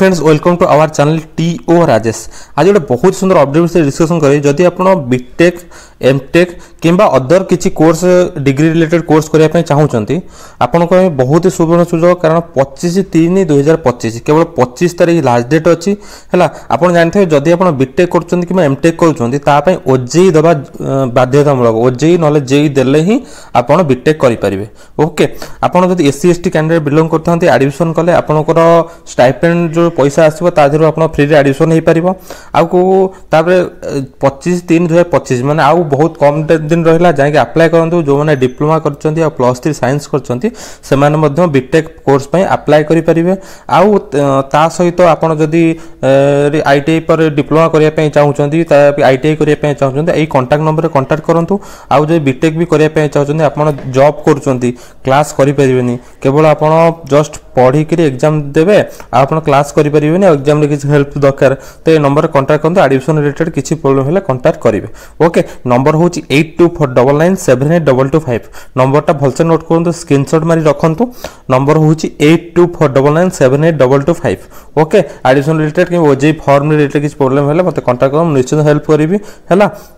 Friends welcome to our channel टीओ राजेश। आज गोटे बहुत सुंदर अपडेट से डिस्कसन करें। जदि आप बीटेक एमटेक किंबा अदर किसी कोर्स डिग्री रिलेटेड कोर्स करने चाहूँगी आपण बहुत ही सुवर्ण सुजोग, कारण 25/3/2025 केवल 25 तारीख लास्ट डेट अच्छी है। आप जानते जदि आप बीटेक कर एमटेक कर ओजेई दबा बाध्यतामूलक, ओजेई ना जेई देले ही आप बीटेक करेंगे। ओके, आपड़ जब एससी एसटी कैंडिडेट बिलोंग करते एडमिशन कले आपंकर स्टाइपेंड जो पैसा आसो ताधर आप फ्री एडमिशन हो पार। आउे 25/3/2025 माने आउ बहुत कम दिन रहा जाए अप्लाई करूँ। जो मैंने डिप्लोमा कर +3 साइंस कर बीटेक कोर्स अप्लाई करेंगे। आउ ता सहित आप जदि आईटीआई पर डिप्लोमा करने चाहूँगी, आईटीआई करने चाहूँगी, यही कंटाक्ट नंबर कंटाक्ट करूँ। आउ जो बीटेक भी करने चाहूँगी, आप जॉब कर क्लास करें, केवल आप जस्ट पढ़िक एग्जाम देवे, आप क्लास करेंगे। एग्जाम किसी हेल्प दरकार तो ये नंबर कंटाक्ट करूँ। एडमिशन रिलेटेड किसी प्रोब्लेम है कंटाक्ट करेंगे। ओके, नंबर हूँ 8249978225। नंबरटा भलसे नोट करूँ, स्क्रीनशॉट मारी रखु। नंबर हूँ 8249978225। ओके, एडमिशन रिलेटेड कि ओजेई फॉर्म रिलेटेड किसी प्रोब्लेम है मतलब कंटाक्ट कर, निश्चित हेल्प करी है।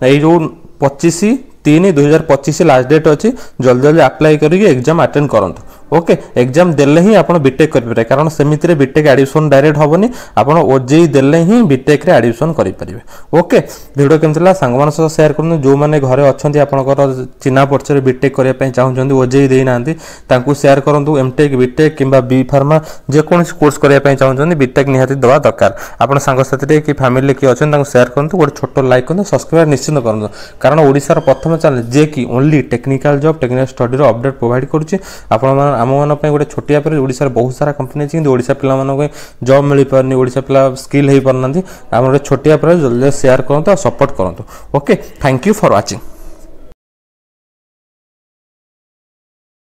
यही जो 25/3/2025 लास्ट डेट अच्छी, जल्दी जल्दी अप्लाई करके एग्जाम अटेंड करूँ। ओके, एग्जाम देले ही आप बीटेक करेंगे, कारण सेमिति रे बीटेक एडमिशन डायरेक्ट हेनी, आप ओजेई देले ही बीटेक रे एडमिशन करेंगे। ओके, वीडियो केमती लगा सांग मान सह शेयर करूँ। जो मैंने घरे अच्छा आपंकर चिन्हा परिचय बीटेक करने चाहूँगी, ओजेई देना शेयर करूँ। एमटेक बीटेक कि बी फार्मा जेकोसी कोर्स करने चाहूँगी, बीटेक निहाती दवा दरकार। आप सांगसाथी कि फैमिली किए अच्छे शेयर करूँ, गोटे छोट लाइक करूँ, सब्सक्राइब निश्चित करूँ। कारण ओडिशार प्रथम चैनल जे कि only technical job technical study update provide करुँची। आम गोटे छोटिया पर ओडिशार बहुत सारा कंपनी अच्छी, ओडिशा पिला जॉब मिल पारनी, ओडिशा पिला स्किल हो पारना। आम गोटे छोटिया पर जल्दी शेयर करूँ, सपोर्ट करूँ। Okay, thank you for watching.